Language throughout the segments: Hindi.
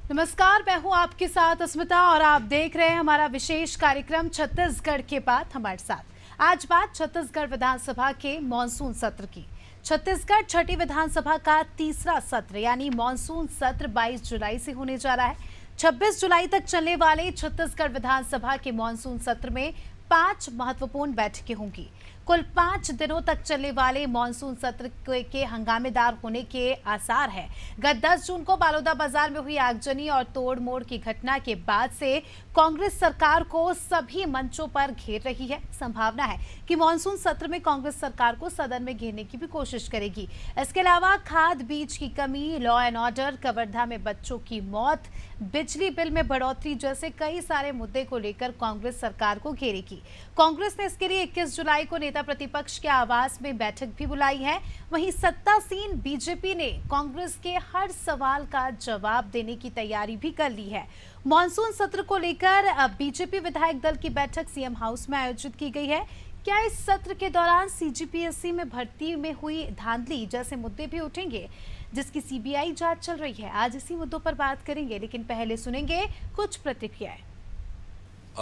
नमस्कार, मैं हूं आपके साथ अस्मिता और आप देख रहे हैं हमारा विशेष कार्यक्रम छत्तीसगढ़ के बात हमारे साथ। आज बात छत्तीसगढ़ विधानसभा के मॉनसून सत्र की। छत्तीसगढ़ छठी विधानसभा का तीसरा सत्र यानी मॉनसून सत्र 22 जुलाई से होने जा रहा है। 26 जुलाई तक चलने वाले छत्तीसगढ़ विधानसभा के मॉनसून सत्र में 5 महत्वपूर्ण बैठकें होंगी। कुल 5 दिनों तक चलने वाले मॉनसून सत्र के हंगामेदार होने के आसार है। गत 10 जून को बालोदा बाजार में हुई आगजनी और तोड़ मोड़ की घटना के बाद से कांग्रेस सरकार को सभी मंचों पर घेर रही है। संभावना है कि मॉनसून सत्र में कांग्रेस सरकार को सदन में घेरने की भी कोशिश करेगी। इसके अलावा खाद बीज की कमी, लॉ एंड ऑर्डर, कवर्धा में बच्चों की मौत, बिजली बिल में बढ़ोतरी जैसे कई सारे मुद्दे को लेकर कांग्रेस सरकार को घेरेगी। कांग्रेस ने इसके लिए 21 जुलाई को नेता प्रतिपक्ष के आवास में बैठक भी बुलाई है। वहीं सत्तासीन बीजेपी ने कांग्रेस के हर सवाल का जवाब देने की तैयारी भी कर ली है। मॉनसून सत्र को लेकर बीजेपी विधायक दल की बैठक सीएम हाउस में आयोजित की गई है। क्या इस सत्र के दौरान सीजीपीएससी में भर्ती में हुई धांधली जैसे मुद्दे भी उठेंगे, जिसकी सीबीआई जांच चल रही है? आज इसी मुद्दों पर बात करेंगे, लेकिन पहले सुनेंगे कुछ प्रतिक्रियाएं।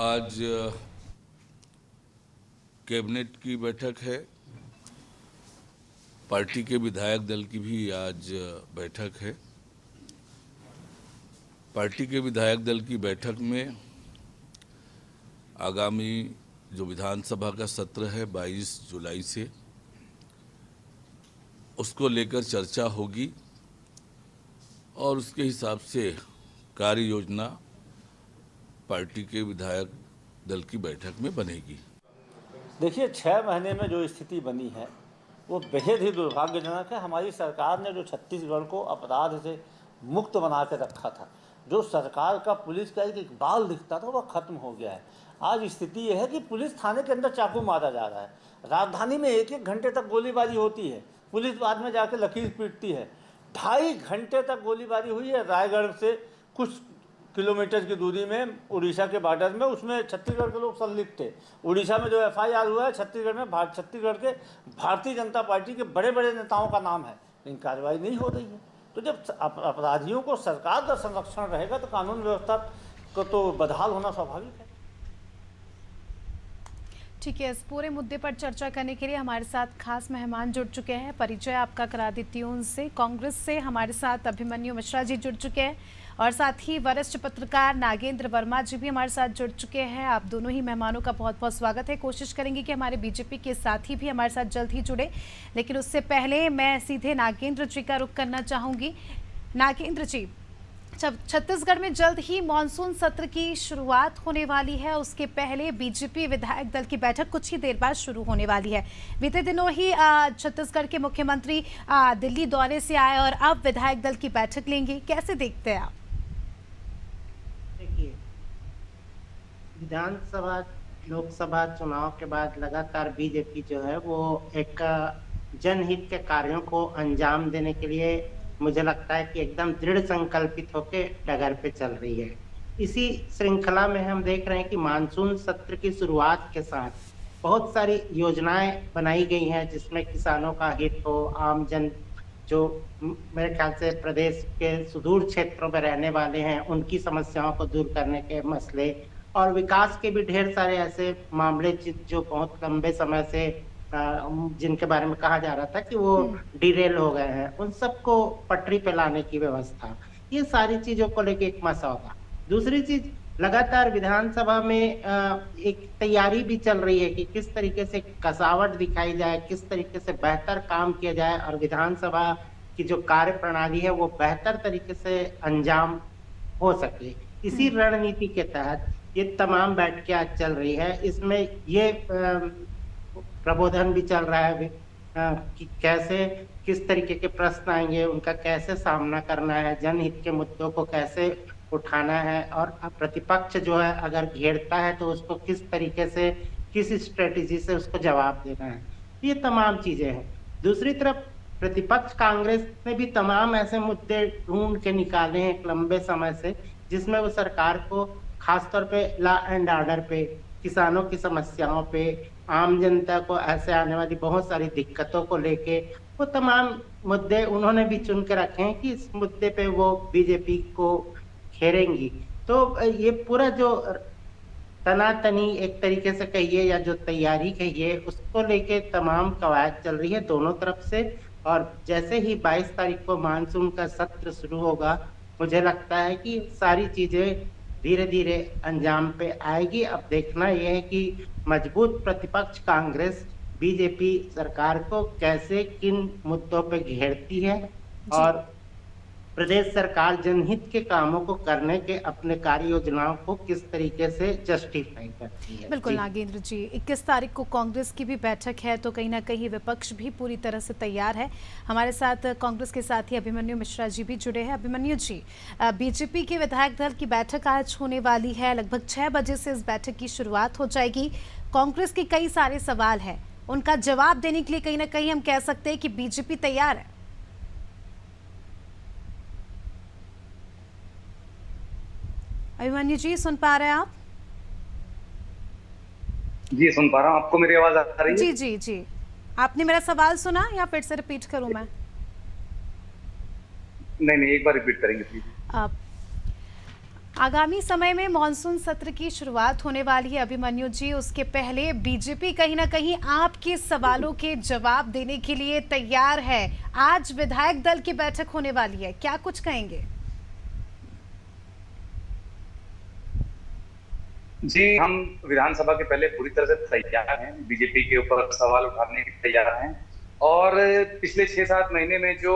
आज कैबिनेट की बैठक है, पार्टी के विधायक दल की भी आज बैठक है। पार्टी के विधायक दल की बैठक में आगामी जो विधानसभा का सत्र है 22 जुलाई से, उसको लेकर चर्चा होगी और उसके हिसाब से कार्य योजना पार्टी के विधायक दल की बैठक में बनेगी। देखिए, 6 महीने में जो स्थिति बनी है वो बेहद ही दुर्भाग्यजनक है। हमारी सरकार ने जो छत्तीसगढ़ को अपराध से मुक्त बना के रखा था, जो सरकार का पुलिस का एक बाल दिखता था, वह खत्म हो गया है। आज स्थिति यह है कि पुलिस थाने के अंदर चाकू मारा जा रहा है। राजधानी में 1-1 घंटे तक गोलीबारी होती है, पुलिस बाद में जाकर लकीर पीटती है। 2.5 घंटे तक गोलीबारी हुई है रायगढ़ से कुछ किलोमीटर की दूरी में, उड़ीसा के बॉर्डर में। उसमें छत्तीसगढ़ के लोग संलिप्त थे। उड़ीसा में जो एफआईआर हुआ है, छत्तीसगढ़ में छत्तीसगढ़ के भारतीय जनता पार्टी के बड़े बड़े नेताओं का नाम है, लेकिन कार्रवाई नहीं हो रही है। तो जब अपराधियों को सरकार का संरक्षण रहेगा तो कानून व्यवस्था को तो बदहाल होना स्वाभाविक है। ठीक है, इस पूरे मुद्दे पर चर्चा करने के लिए हमारे साथ खास मेहमान जुड़ चुके हैं। परिचय आपका करा देती हूँ उनसे। कांग्रेस से हमारे साथ अभिमन्यु मिश्रा जी जुड़ चुके हैं और साथ ही वरिष्ठ पत्रकार नागेंद्र वर्मा जी भी हमारे साथ जुड़ चुके हैं। आप दोनों ही मेहमानों का बहुत बहुत स्वागत है। कोशिश करेंगे कि हमारे बीजेपी के साथी भी हमारे साथ जल्द ही जुड़े, लेकिन उससे पहले मैं सीधे नागेंद्र जी का रुख करना चाहूँगी। नागेंद्र जी, छत्तीसगढ़ में जल्द ही मॉनसून सत्र की शुरुआत होने वाली है। उसके पहले बीजेपी विधायक दल की बैठक कुछ ही देर बाद शुरू होने वाली है। बीते दिनों ही छत्तीसगढ़ के मुख्यमंत्री दिल्ली दौरे से आए और अब विधायक दल की बैठक लेंगे। कैसे देखते हैं आप? देखिए, विधानसभा लोकसभा चुनाव के बाद लगातार बीजेपी जो है वो एक जनहित के कार्यों को अंजाम देने के लिए मुझे लगता है कि एकदम दृढ़ संकल्पित होकर डगर पे चल रही है। इसी श्रृंखला में हम देख रहे हैं कि मानसून सत्र की शुरुआत के साथ बहुत सारी योजनाएं बनाई गई हैं, जिसमें किसानों का हित हो, आम जन जो मेरे ख्याल से प्रदेश के सुदूर क्षेत्रों में रहने वाले हैं उनकी समस्याओं को दूर करने के मसले, और विकास के भी ढेर सारे ऐसे मामले जो बहुत लंबे समय से जिनके बारे में कहा जा रहा था कि वो डिरेल हो गए हैं, उन सबको पटरी पे लाने की व्यवस्था, ये सारी चीजों को लेके एक मसौदा। दूसरी चीज, लगातार विधानसभा में एक तैयारी भी चल रही है कि किस तरीके से कसावट दिखाई जाए, किस तरीके से बेहतर काम किया जाए और विधानसभा की जो कार्य प्रणाली है वो बेहतर तरीके से अंजाम हो सके। इसी रणनीति के तहत ये तमाम बैठकें आज चल रही है। इसमें ये प्रबोधन भी चल रहा है कि कैसे किस तरीके के प्रश्न आएंगे, उनका कैसे सामना करना है, जनहित के मुद्दों को कैसे उठाना है, और प्रतिपक्ष जो है अगर घेरता है तो उसको किस तरीके से, किस स्ट्रेटेजी से उसको जवाब देना है। ये तमाम चीजें हैं। दूसरी तरफ प्रतिपक्ष कांग्रेस ने भी तमाम ऐसे मुद्दे ढूंढ के निकाले हैं एक लंबे समय से, जिसमें वो सरकार को खासतौर पे लॉ एंड ऑर्डर पे, किसानों की समस्याओं पे, आम जनता को ऐसे आने वाली बहुत सारी दिक्कतों को लेके वो तमाम मुद्दे उन्होंने भी चुन के रखे हैं कि इस मुद्दे पे वो बीजेपी को घेरेंगी। तो ये पूरा जो तनातनी एक तरीके से कहिए या जो तैयारी कहिए, उसको लेके तमाम कवायद चल रही है दोनों तरफ से। और जैसे ही 22 तारीख को मानसून का सत्र शुरू होगा, मुझे लगता है कि सारी चीजें धीरे धीरे अंजाम पे आएगी। अब देखना यह है कि मजबूत प्रतिपक्ष कांग्रेस बीजेपी सरकार को कैसे किन मुद्दों पे घेरती है और प्रदेश सरकार जनहित के कामों को करने के अपने कार्य योजनाओं को किस तरीके से जस्टिफाई करती है। बिल्कुल जी। नागेंद्र जी, 21 तारीख को कांग्रेस की भी बैठक है, तो कहीं ना कहीं विपक्ष भी पूरी तरह से तैयार है। हमारे साथ कांग्रेस के साथी अभिमन्यु मिश्रा जी भी जुड़े हैं। अभिमन्यु जी, बीजेपी के विधायक दल की बैठक आज होने वाली है, लगभग 6 बजे से इस बैठक की शुरुआत हो जाएगी। कांग्रेस के कई सारे सवाल हैं, उनका जवाब देने के लिए कहीं ना कहीं हम कह सकते हैं कि बीजेपी तैयार है। अभिमन्यु जी, सुन पा रहे हैं आप? जी सुन पा रहा हूँ। आपको मेरी आवाज आ रही है? जी जी जी, आपने मेरा सवाल सुना या फिर से रिपीट करूं मैं? नहीं, एक बार रिपीट करेंगे प्लीज। आगामी समय में मॉनसून सत्र की शुरुआत होने वाली है अभिमन्यु जी, उसके पहले बीजेपी कहीं ना कहीं आपके सवालों के जवाब देने के लिए तैयार है। आज विधायक दल की बैठक होने वाली है, क्या कुछ कहेंगे? जी, हम विधानसभा के पहले पूरी तरह से तैयार हैं, बीजेपी के ऊपर सवाल उठाने के तैयार हैं। और पिछले 6-7 महीने में जो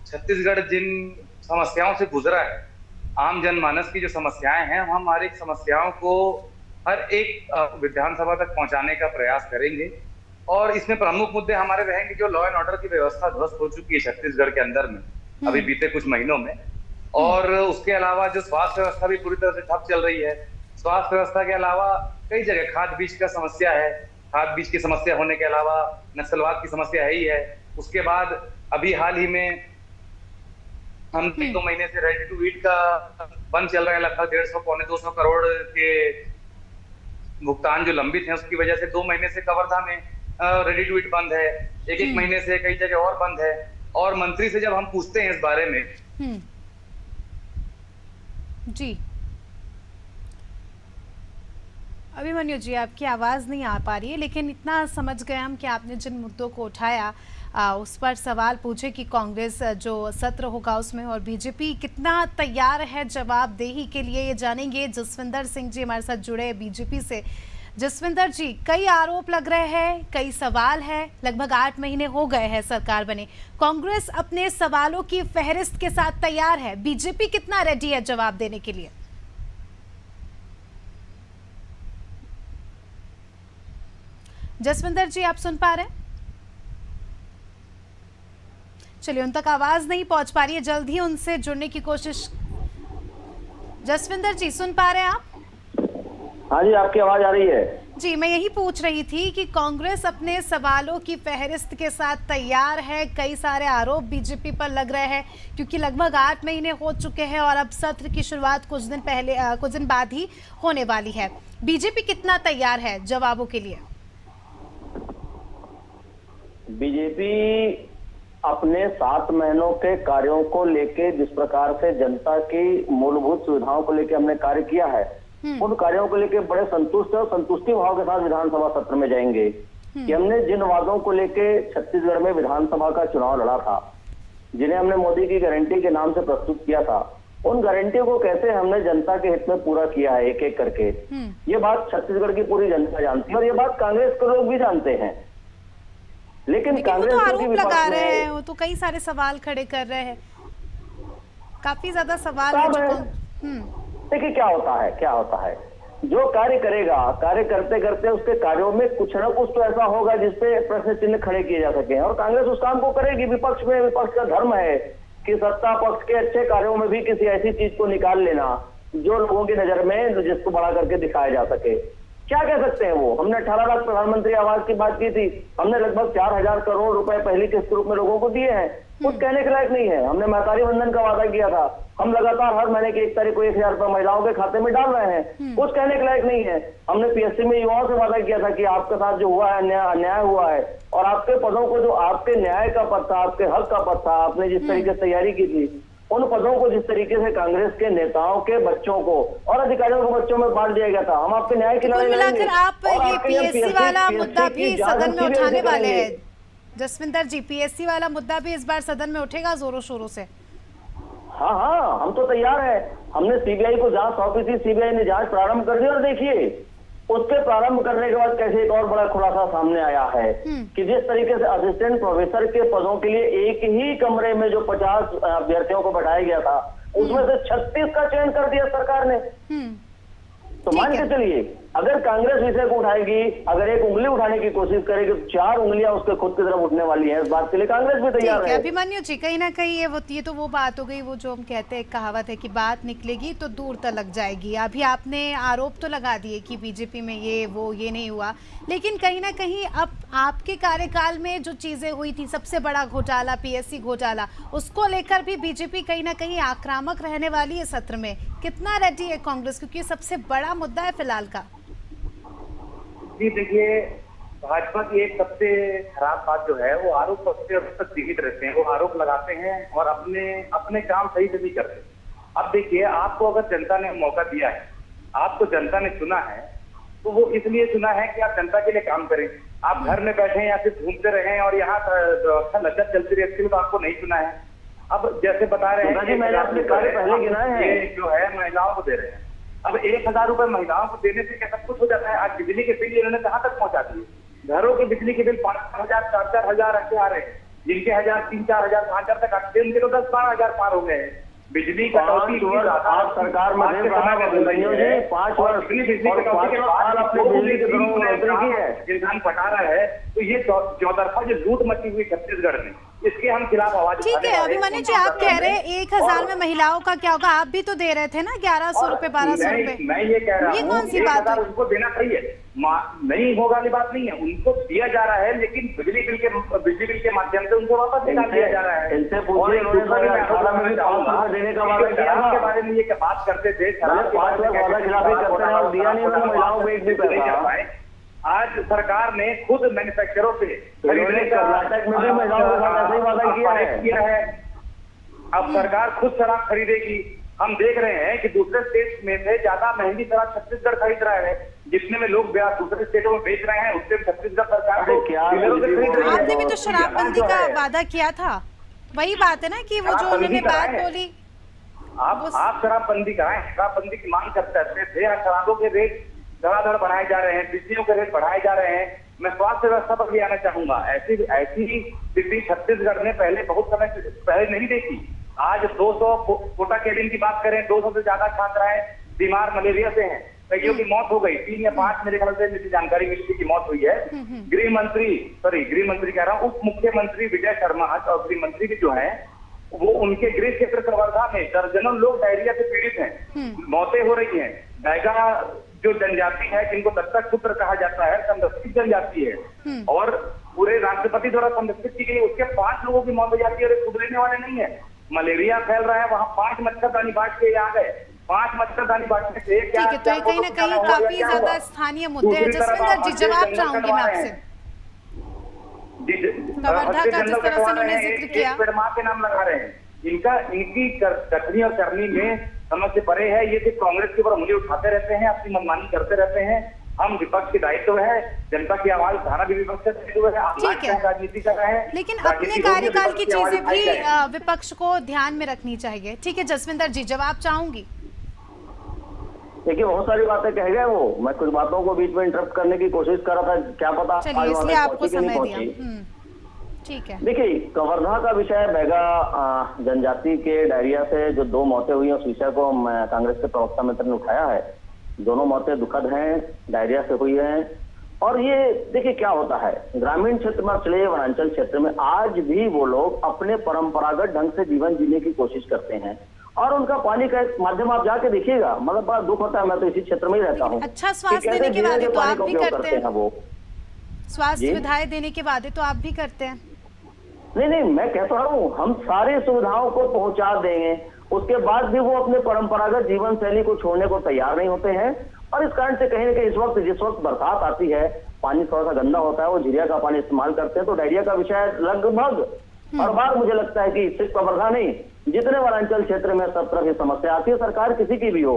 छत्तीसगढ़ जिन समस्याओं से गुजरा है, आम जनमानस की जो समस्याएं हैं, हम हमारी समस्याओं को हर एक विधानसभा तक पहुंचाने का प्रयास करेंगे। और इसमें प्रमुख मुद्दे हमारे रहेंगे जो लॉ एंड ऑर्डर की व्यवस्था ध्वस्त हो चुकी है छत्तीसगढ़ के अंदर में अभी बीते कुछ महीनों में। और उसके अलावा जो स्वास्थ्य व्यवस्था भी पूरी तरह से ठप चल रही है। स्वास्थ्य व्यवस्था के अलावा कई जगह खाद बीज का समस्या है, खाद बीज की समस्या होने के अलावा नक्सलवाद की समस्या है ही है। उसके बाद अभी हाल ही में हम 2 महीने से रेडी टू ईट का बंद चल रहा है, लगभग 150-200 करोड़ के भुगतान जो लंबित है, उसकी वजह से 2 महीने से कवर्धा में रेडी टू ईट बंद है, एक महीने से कई जगह और बंद है। और मंत्री से जब हम पूछते हैं इस बारे में जी, अभिमन्यु जी, आपकी आवाज़ नहीं आ पा रही है, लेकिन इतना समझ गए हम कि आपने जिन मुद्दों को उठाया उस पर सवाल पूछे कि कांग्रेस जो सत्र होगा उसमें, और बीजेपी कितना तैयार है जवाबदेही के लिए, ये जानेंगे। जसविंदर सिंह जी हमारे साथ जुड़े हैं बीजेपी से। जसविंदर जी, कई आरोप लग रहे हैं, कई सवाल है, लगभग 8 महीने हो गए हैं सरकार बने, कांग्रेस अपने सवालों की फहरिस्त के साथ तैयार है, बीजेपी कितना रेडी है जवाब देने के लिए? जसविंदर जी, आप सुन पा रहे हैं? चलिए, उन तक आवाज नहीं पहुंच पा रही है, जल्द ही उनसे जुड़ने की कोशिश। जसविंदर जी, सुन पा रहे हैं आप? हाँ जी, आपकी आवाज आ रही है जी। मैं यही पूछ रही थी कि कांग्रेस अपने सवालों की फहरिस्त के साथ तैयार है, कई सारे आरोप बीजेपी पर लग रहे हैं क्योंकि लगभग 8 महीने हो चुके हैं और अब सत्र की शुरुआत कुछ दिन बाद ही होने वाली है। बीजेपी कितना तैयार है जवाबों के लिए? बीजेपी अपने 7 महीनों के कार्यों को लेके, जिस प्रकार से जनता की मूलभूत सुविधाओं को लेके हमने कार्य किया है, उन कार्यों को लेके बड़े संतुष्ट और संतुष्टि भाव के साथ विधानसभा सत्र में जाएंगे कि हमने जिन वादों को लेके छत्तीसगढ़ में विधानसभा का चुनाव लड़ा था, जिन्हें हमने मोदी की गारंटी के नाम से प्रस्तुत किया था, उन गारंटी को कैसे हमने जनता के हित में पूरा किया है एक एक करके। ये बात छत्तीसगढ़ की पूरी जनता जानती है और ये बात कांग्रेस के लोग भी जानते हैं। लेकिन कांग्रेस तो आरोप लगा रहे हैं, वो तो कई सारे सवाल खड़े कर रहे हैं, काफी ज्यादा सवाल है। देखिए क्या होता है जो कार्य करेगा, कार्य करते करते उसके कार्यों में कुछ न कुछ तो ऐसा होगा जिसपे प्रश्न चिन्ह खड़े किए जा सके, और कांग्रेस उस काम को करेगी। विपक्ष का धर्म है कि सत्ता पक्ष के अच्छे कार्यों में भी किसी ऐसी चीज को निकाल लेना जो लोगों की नजर में जिसको बड़ा करके दिखाया जा सके। क्या कह सकते हैं वो? हमने 18 लाख प्रधानमंत्री आवास की बात की थी, हमने लगभग 4000 करोड़ रुपए पहली किस्त के रूप में लोगों को दिए हैं, कुछ कहने के लायक नहीं है। हमने महतारी वंदन का वादा किया था, हम लगातार हर महीने की 1 तारीख को 1000 रुपए महिलाओं के खाते में डाल रहे हैं, कुछ कहने के लायक नहीं है। हमने पीएससी में युवाओं से वादा किया था कि आपके साथ जो हुआ है अन्याय हुआ है, और आपके पदों को जो आपके न्याय का पद था, आपके हक का पद था, आपने जिस तरीके से तैयारी की थी, उन पदों को जिस तरीके से कांग्रेस के नेताओं के बच्चों को और अधिकारियों को बच्चों में बांट दिया गया था, हम आपके न्याय की कुल लड़ाई मिलाकर लड़ेंगे। आप और ये आपके लिए पीएससी वाला PSC मुद्दा की भी जांच सदन में भी उठाने ऐसे वाले करेंगे। हैं जसविंदर जी, पीएससी वाला मुद्दा भी इस बार सदन में उठेगा जोरों शोरों से। हाँ हाँ, हम तो तैयार है। हमने सीबीआई को जांच सौंपी थी, सीबीआई ने जांच प्रारंभ कर दी और देखिए उसके प्रारंभ करने के बाद कैसे एक और बड़ा खुलासा सामने आया है कि जिस तरीके से असिस्टेंट प्रोफेसर के पदों के लिए एक ही कमरे में जो 50 अभ्यर्थियों को बैठाया गया था, उसमें से 36 का चयन कर दिया सरकार ने। तो मान के चलिए, अगर कांग्रेस विषय को उठाएगी, अगर एक उंगली उठाने की कोशिश करेगी तो 4 उंगलियां उसके खुद की तरफ उठने वाली हैं। इस बात के लिए कांग्रेस भी तैयार ठीक है है। अभिमन्यु जी, कहीं ना कहीं ये तो वो बात हो गई, वो जो हम कहते हैं कहावत है कि बात निकलेगी तो दूर तक लग जाएगी। अभी आपने आरोप तो लगा दिए कि बीजेपी में ये नहीं हुआ, लेकिन कहीं ना कहीं अब आपके कार्यकाल में जो चीजें हुई थी, सबसे बड़ा घोटाला पीएससी घोटाला, उसको लेकर भी बीजेपी कहीं ना कहीं आक्रामक रहने वाली है सत्र में। कितना रेडी है कांग्रेस, क्योंकि ये सबसे बड़ा मुद्दा है फिलहाल का। जी देखिए, भाजपा की एक सबसे खराब बात जो है वो आरोप तक सीमित रहते हैं। वो आरोप लगाते हैं और अपने काम सही से नहीं करते। अब देखिए, आपको अगर जनता ने मौका दिया है, आपको जनता ने चुना है, तो वो इसलिए चुना है कि आप जनता के लिए काम करें। आप घर में बैठे या फिर घूमते रहें और यहाँ व्यवस्था लचर चलती रहती है, तो आपको नहीं चुना है। अब जैसे बता रहे हैं, मैंने अपने कार्य पहले गिनाए हैं, ये जो है महिलाओं को दे रहे हैं। अब 1000 रुपए महिलाओं को देने से क्या सब कुछ हो जाता है? आज बिजली के बिल इन्होंने कहाँ तक पहुंचा दिए? घरों के बिजली के बिल 5,000, 4,000 ऐसे आ रहे हैं, जिनके 1,000, 3,000, 4,000, 5,000 तक आते हैं, उनके तो 10-12,000 पार हो गए हैं। बिजली कटौती आप सरकार में देख रहा है अभिमन्यु जी, 5 वर्ष बिजली कटौती के बाद अपने बिजली के दरों में बढ़ोतरी की है। इंसान पटा रहा है, तो ये चौतरफा जो लूट मची हुई छत्तीसगढ़ में, इसके हम खिलाफ आवाज ठीक है अभिमन्यु जी, आप कह रहे हैं 1,000 में महिलाओं का क्या होगा? आप भी तो दे रहे थे ना 1,100 रुपए, 1,200 रुपए। मैं ये कह रहा हूँ, ये कौन सी बात है? उनको देना चाहिए, नहीं होगा वाली बात नहीं है, उनको दिया जा रहा है, लेकिन बिजली बिल के माध्यम से उनको वापस दिया जा रहा है। इनसे पूछिए, उन्होंने 2018 में भी 500 देने का वादा किया था। के बारे में ये बात करते थे, शराब के बारे में वादा खिलाफी करते हैं और दिया नहीं उन्होंने महिलाओं को एक भी पैसा। आज सरकार ने खुद मैन्युफैक्चरों से खरीदने का, कर्नाटक में भी महिलाओं के साथ ऐसा ही वादा किया है। अब सरकार खुद शराब खरीदेगी। हम देख रहे हैं कि दूसरे स्टेट में से ज्यादा महंगी शराब छत्तीसगढ़ खरीद रहा है, जितने में लोग दूसरे स्टेटों में बेच रहे हैं, उससे छत्तीसगढ़ सरकार को डीलरों से खरीद रही है। आपने भी तो शराबबंदी का वादा किया था, वही बात है ना कि वो जो उन्होंने बात बोली। आप शराबबंदी कराएं, शराबबंदी की मांग करते थे। शराबों के रेट धड़ाधड़ बढ़ाए जा रहे हैं, बिजलियों के रेट बढ़ाए जा रहे हैं। मैं स्वास्थ्य व्यवस्था पर भी आना चाहूंगा। ऐसी स्थिति छत्तीसगढ़ ने पहले बहुत समय पहले नहीं देखी। आज 200 कोटा केबिन की बात करें, 200 से ज्यादा छात्राएं बीमार मलेरिया से हैं, कईयों की मौत हो गई, 3 या 5 मेरे ख्याल से मुझे जानकारी मिली की मौत हुई है। गृह मंत्री कह रहा हूँ, उप मुख्यमंत्री विजय शर्मा और गृह मंत्री भी जो है, वो उनके गृह क्षेत्र कवर्धा में दर्जनों लोग डायरिया से पीड़ित हैं, मौतें हो रही हैं। बैगा जो जनजाति है, जिनको दत्तक पुत्र कहा जाता है, संरक्षित जनजाति है और पूरे राष्ट्रपति द्वारा संरक्षित की गई, उसके 5 लोगों की मौत हो जाती है और खुद लेने वाले नहीं है। मलेरिया फैल रहा है, वहाँ 5 मच्छरदानी बांट के आ गए, 5 मच्छरदानी बांटने से क्या? ठीक है, तो ये कहीं ना कहीं काफी ज्यादा स्थानीय मुद्दे हैं। जसविंदर जी, जवाब चाहूंगी मैं आपसे। कवर्धा का जिस तरह से उन्होंने जिक्र किया, पेड़मार के नाम लगा रहे हैं, इनकी कथनी और करनी में समझ से परे है। ये सिर्फ कांग्रेस के ऊपर उंगली उठाते रहते हैं, अपनी मनमानी करते रहते हैं। हम विपक्ष की दायित्व है, जनता की आवाज उठाना भी विपक्ष का दायित्व है। ठीक है, राजनीति कर रहे हैं, लेकिन अपने कार्यकाल की चीजें भी विपक्ष को ध्यान में रखनी चाहिए। ठीक है जसविंदर जी, जवाब चाहूंगी। देखिए, बहुत सारी बातें कह गए वो, मैं कुछ बातों को बीच में इंटरप्ट करने की कोशिश कर रहा था, क्या पता चलिए इसलिए आपको समय दिया। ठीक है, देखिए, कवर्धा का विषय बैगा जनजाति के डायरिया से जो 2 मौतें हुई हैं, उस विषय को कांग्रेस के प्रवक्ता मित्र ने उठाया है। दोनों मौतें दुखद हैं, डायरिया से हुई हैं। और ये देखिए क्या होता है, ग्रामीण क्षेत्र में चले वनांचल क्षेत्र में आज भी वो लोग अपने परंपरागत ढंग से जीवन जीने की कोशिश करते हैं और उनका पानी का एक माध्यम आप जाके देखिएगा, मतलब बड़ा दुख होता है। मैं तो इसी क्षेत्र में ही रहता हूँ। अच्छा, स्वास्थ्य देने के वादे तो आप भी करते हैं, वो स्वास्थ्य सुविधाएं देने के वादे तो आप भी करते हैं। नहीं, मैं कहता हूँ हम सारी सुविधाओं को पहुंचा देंगे, उसके बाद भी वो अपने परंपरागत जीवन शैली को छोड़ने को तैयार नहीं होते हैं। और इस कारण से कहीं ना कहीं जिस वक्त बरसात आती है, पानी थोड़ा सा गंदा होता है, वो झिरिया का पानी इस्तेमाल करते हैं, तो डायरिया का विषय लगभग हर बार मुझे लगता है कि सिर्फ कवर्धा नहीं, जितने वनांचल क्षेत्र में सब तरह की समस्या आती है, सरकार किसी की भी हो,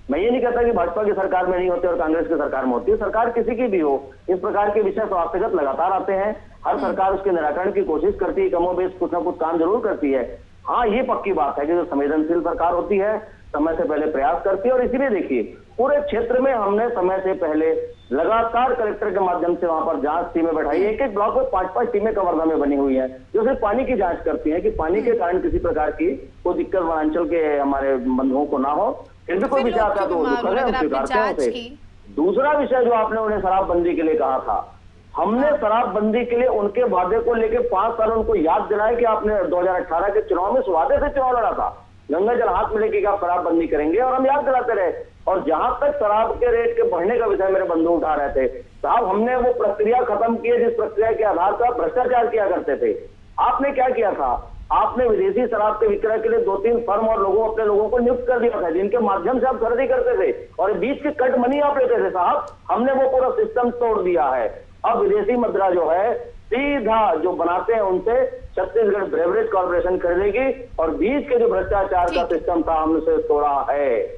मैं ये नहीं कहता कि भाजपा की सरकार में नहीं होती और कांग्रेस की सरकार में होती है, सरकार किसी की भी हो, इस प्रकार के विषय स्वास्थ्यगत लगातार आते हैं। हर सरकार उसके निराकरण की कोशिश करती है, कमोबेश कुछ ना कुछ काम जरूर करती है। हाँ, ये पक्की बात है कि जो संवेदनशील सरकार होती है समय से पहले प्रयास करती है, और इसीलिए देखिए पूरे क्षेत्र में हमने समय से पहले लगातार कलेक्टर के माध्यम से वहां पर जांच टीमें बैठाई। एक एक ब्लॉक में 5-5 टीमें कवर्धा में बनी हुई है जो सिर्फ पानी की जांच करती हैं कि पानी के कारण किसी प्रकार की कोई दिक्कत वनांचल के हमारे बंधुओं को ना हो। फिर भी कोई विषय आता है तो दुखद है, हम स्वीकारते हैं उसे। दूसरा विषय जो आपने उन्हें शराबबंदी के लिए कहा था, हमने शराबबंदी के लिए उनके वादे को लेकर 5 साल उनको याद दिलाया कि आपने 2018 के चुनाव में इस वादे से चुनाव लड़ा था, गंगा जल हाथ में लेके आप शराबबंदी करेंगे, और हम याद दिलाते रहे। और जहां तक शराब के रेट के बढ़ने का विषय मेरे बंधु उठा रहे थे, साहब हमने वो प्रक्रिया खत्म की है जिस प्रक्रिया के आधार पर भ्रष्टाचार किया करते थे। आपने क्या किया था, आपने विदेशी शराब के विक्रय के लिए 2-3 फर्म और अपने लोगों को नियुक्त कर दिया था जिनके माध्यम से आप खरीदी करते थे, और बीच की कट मनी आप लेते थे। साहब हमने वो पूरा सिस्टम तोड़ दिया है। अब विदेशी मुद्रा जो है सीधा जो बनाते हैं उनसे छत्तीसगढ़ ब्रेवरेज कॉर्पोरेशन खरीदेगी, और बीच के जो भ्रष्टाचार का सिस्टम था हमने उसे तोड़ा है।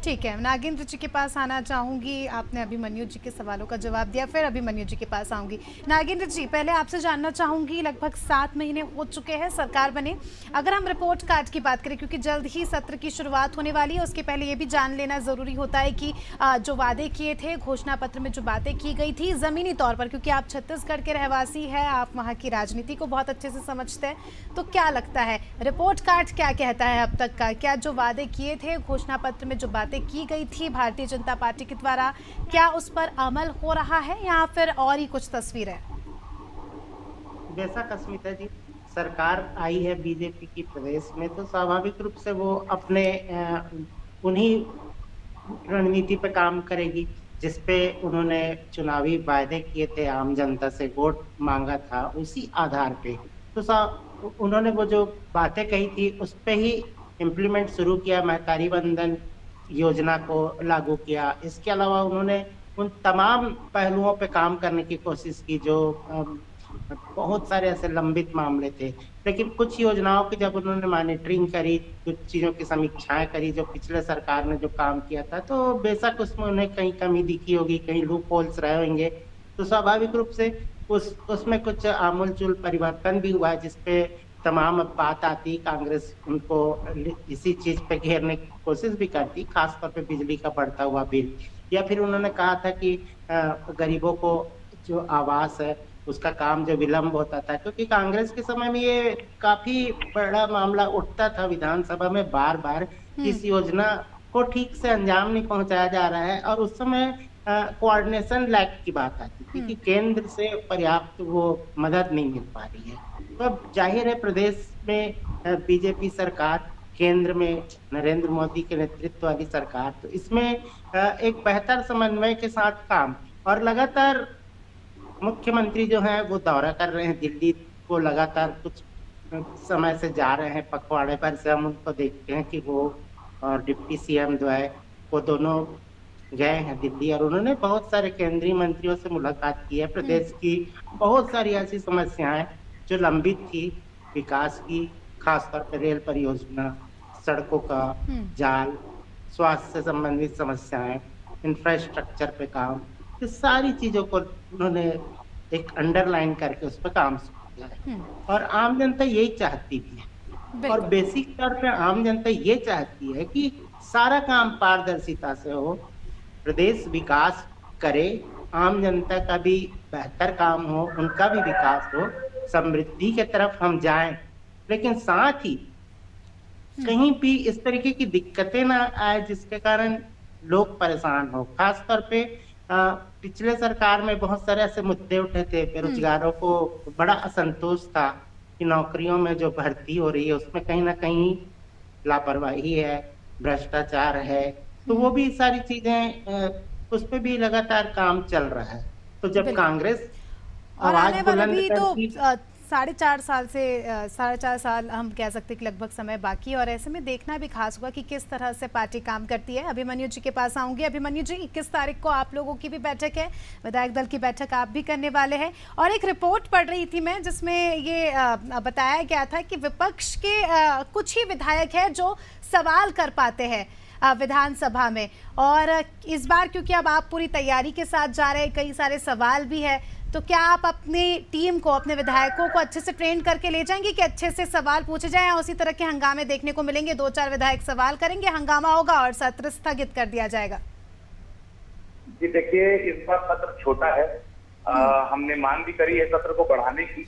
ठीक है, नागेंद्र जी के पास आना चाहूंगी। आपने अभिमन्यु जी के सवालों का जवाब दिया, फिर अभिमन्यु जी के पास आऊंगी। नागेंद्र जी, पहले आपसे जानना चाहूंगी, लगभग 7 महीने हो चुके हैं सरकार बने। अगर हम रिपोर्ट कार्ड की बात करें, क्योंकि जल्द ही सत्र की शुरुआत होने वाली है, उसके पहले ये भी जान लेना जरूरी होता है कि जो वादे किए थे, घोषणा पत्र में जो बातें की गई थी जमीनी तौर पर, क्योंकि आप छत्तीसगढ़ के रहवासी हैं, आप वहाँ की राजनीति को बहुत अच्छे से समझते हैं, तो क्या लगता है रिपोर्ट कार्ड क्या कहता है अब तक का? क्या जो वादे किए थे, घोषणा पत्र में जो बातें की गई थी भारतीय जनता पार्टी के द्वारा, क्या उस पर अमल हो रहा है या फिर और ही कुछ तस्वीर है? बेशक अस्मिता जी, सरकार आई है बीजेपी की प्रदेश में, तो स्वाभाविक रूप से वो अपने उन्हीं रणनीति पे काम करेगी जिसपे उन्होंने चुनावी वायदे किए थे, आम जनता से वोट मांगा था, उसी आधार पे तो उन्होंने वो जो बातें कही थी उस पे ही इम्प्लीमेंट शुरू किया, महतारी बंधन योजना को लागू किया। इसके अलावा उन्होंने उन तमाम पहलुओं पे काम करने की कोशिश की जो बहुत सारे ऐसे लंबित मामले थे, लेकिन कुछ योजनाओं की जब उन्होंने मॉनिटरिंग करी, कुछ चीजों की समीक्षाएं करी जो पिछले सरकार ने जो काम किया था, तो बेशक उसमें उन्हें कहीं कमी दिखी होगी, कहीं लूप होल्स रहे होंगे, तो स्वाभाविक रूप से उसमें कुछ आमूलचूल परिवर्तन भी हुआ है, जिसपे तमाम बात आती, कांग्रेस उनको इसी चीज पे घेरने की कोशिश भी करती, खासतौर पे बिजली का बढ़ता हुआ बिल, या फिर उन्होंने कहा था कि गरीबों को जो आवास है उसका काम जो विलंब होता था, क्योंकि कांग्रेस के समय में ये काफी बड़ा मामला उठता था विधानसभा में बार बार, इस योजना को ठीक से अंजाम नहीं पहुंचाया जा रहा है, और उस समय कोऑर्डिनेशन लैक की बात आती थी कि केंद्र से पर्याप्त वो मदद नहीं मिल पा रही है। तो अब जाहिर है प्रदेश में बीजेपी सरकार, केंद्र में नरेंद्र मोदी के नेतृत्व वाली सरकार, तो इसमें एक बेहतर समन्वय के साथ काम, और लगातार मुख्यमंत्री जो हैं वो दौरा कर रहे हैं दिल्ली को, लगातार कुछ समय से जा रहे हैं, पखवाड़े पर से हम उनको देखते हैं कि वो और डिप्टी सीएम जो है वो दोनों गए हैं दिल्ली, और उन्होंने बहुत सारे केंद्रीय मंत्रियों से मुलाकात की है। प्रदेश की बहुत सारी ऐसी समस्याएं जो लंबित थी विकास की, खासतौर पर रेल परियोजना, सड़कों का जाल, स्वास्थ्य से संबंधित समस्याएं, इंफ्रास्ट्रक्चर पे काम, ये सारी चीजों को उन्होंने एक अंडरलाइन करके उस पर काम किया है, और आम जनता यही चाहती भी है, और बेसिक तौर पे आम जनता ये चाहती है कि सारा काम पारदर्शिता से हो, प्रदेश विकास करे, आम जनता का भी बेहतर काम हो, उनका भी विकास हो, समृद्धि के तरफ हम जाएं, लेकिन साथ ही कहीं भी इस तरीके की दिक्कतें ना आए जिसके कारण लोग परेशान हो। खासतौर पे पिछले सरकार में बहुत सारे ऐसे मुद्दे उठे थे, बेरोजगारों को बड़ा असंतोष था कि नौकरियों में जो भर्ती हो रही है उसमें कहीं ना कहीं लापरवाही है, भ्रष्टाचार है, तो वो भी सारी चीजें उस पे भी लगातार काम चल रहा है। तो जब कांग्रेस और आने वाले भी तो 4.5 साल से 4.5 साल हम कह सकते हैं कि लगभग समय बाकी है और ऐसे में देखना भी खास होगा कि किस तरह से पार्टी काम करती है। अभिमन्यु जी के पास आऊंगी। अभिमन्यु जी, 21 तारीख को आप लोगों की भी बैठक है, विधायक दल की बैठक आप भी करने वाले हैं और एक रिपोर्ट पढ़ रही थी मैं जिसमें ये बताया गया था कि विपक्ष के कुछ ही विधायक है जो सवाल कर पाते हैं विधानसभा में, और इस बार क्योंकि अब आप पूरी तैयारी के साथ जा रहे हैं, कई सारे सवाल भी है, तो क्या आप अपनी टीम को, अपने विधायकों को अच्छे से ट्रेन करके ले जाएंगे कि अच्छे से सवाल पूछे जाएं और उसी तरह के हंगामे देखने को मिलेंगे? 2-4 विधायक सवाल करेंगे, हंगामा होगा और सत्र स्थगित कर दिया जाएगा। जी देखिए, इस बार सत्र छोटा है। हमने मांग भी करी है सत्र को बढ़ाने की,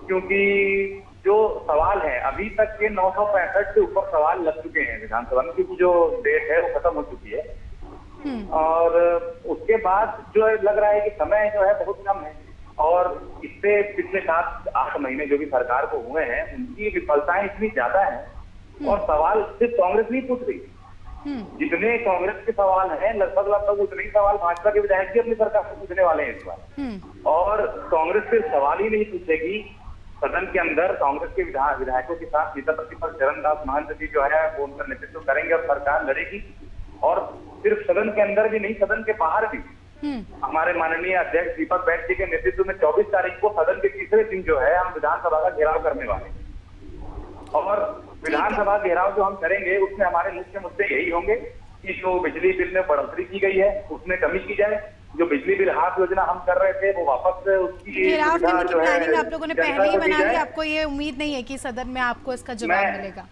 क्योंकि जो सवाल है अभी तक के 965 से ऊपर सवाल लग चुके हैं विधानसभा में, क्योंकि जो डेट है वो खत्म हो चुकी है और उसके बाद जो लग रहा है कि समय जो है बहुत कम है और इससे पिछले 7-8 महीने जो भी सरकार को हुए हैं उनकी विफलताएं इतनी ज्यादा हैं और सवाल सिर्फ कांग्रेस नहीं पूछ रही। जितने कांग्रेस के सवाल हैं लगभग उतने ही सवाल भाजपा के विधायक भी अपनी सरकार से पूछने वाले हैं इस बार, और कांग्रेस सिर्फ सवाल ही नहीं पूछेगी। सदन के अंदर कांग्रेस के विधायकों के साथ नेता प्रतिपक्ष चरणदास महंत जी जो है वो उनका नेतृत्व करेंगे और सरकार लड़ेगी। और सिर्फ सदन के अंदर भी नहीं, सदन के बाहर भी हमारे माननीय अध्यक्ष दीपक बैठ जी के नेतृत्व में 24 तारीख को सदन के तीसरे दिन जो है हम विधानसभा का घेराव करने वाले हैं और विधानसभा घेराव जो हम करेंगे उसमें हमारे मुख्य मुद्दे यही होंगे कि जो बिजली बिल में बढ़ोतरी की गई है उसमें कमी की जाए, जो बिजली बिल हाफ योजना हम कर रहे थे वो वापस उसकी घेराव करने की प्लानिंग आप लोगों ने पहले ही बना ली, आपको ये उम्मीद नहीं है कि सदन में आपको इसका जवाब मिलेगा?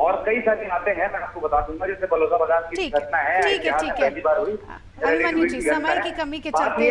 और कई सारी बातें हैं, मैं आपको बता दूंगा, जैसे बलौदा बाजार की घटना है, ठीक है पहली बार हुई। अभिमन्यु जी, समय की कमी के चलते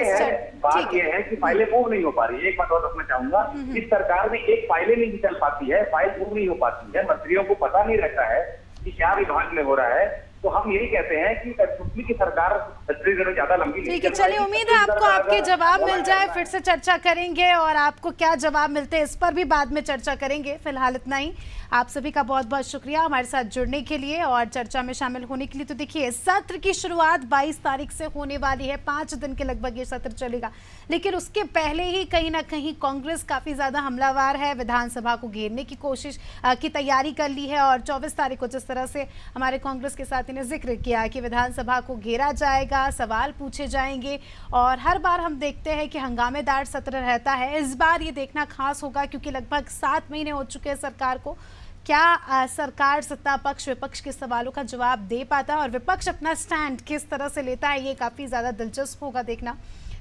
बात ये है कि फाइलें मूव नहीं हो पा रही है। एक बात और रखना चाहूंगा, इस सरकार में एक फाइलें नहीं चल पाती है, फाइल मूव नहीं हो पाती है, मंत्रियों को पता नहीं रहता है कि क्या विभाग में हो रहा है। तो हम यही कहते हैं कि कठपुतली की सरकार ज्यादा लंबी नहीं। ठीक है, चलिए उम्मीद है आपको आपके जवाब मिल जाए, फिर से चर्चा करेंगे और आपको क्या जवाब मिलते हैं इस पर भी बाद में चर्चा करेंगे। फिलहाल इतना ही। आप सभी का बहुत बहुत शुक्रिया हमारे साथ जुड़ने के लिए और चर्चा में शामिल होने के लिए। तो देखिए, सत्र की शुरुआत 22 तारीख से होने वाली है, 5 दिन के लगभग ये सत्र चलेगा, लेकिन उसके पहले ही कहीं ना कहीं कांग्रेस काफी ज्यादा हमलावर है, विधानसभा को घेरने की कोशिश की तैयारी कर ली है और 24 तारीख को जिस तरह से हमारे कांग्रेस के साथी ने जिक्र किया कि विधानसभा को घेरा जाएगा, सवाल पूछे जाएंगे और हर बार हम देखते हैं कि हंगामेदार सत्र रहता है। इस बार ये देखना खास होगा क्योंकि लगभग 7 महीने हो चुके हैं सरकार को। क्या सरकार सत्ता पक्ष विपक्ष के सवालों का जवाब दे पाता है और विपक्ष अपना स्टैंड किस तरह से लेता है, ये काफी ज्यादा दिलचस्प होगा देखना।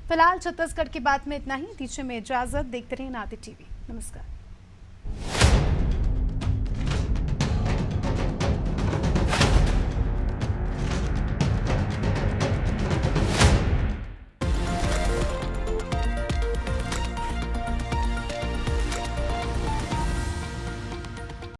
फिलहाल छत्तीसगढ़ की बात में इतना ही। दीजिए में इजाजत, देखते रहिए नाते टीवी। नमस्कार।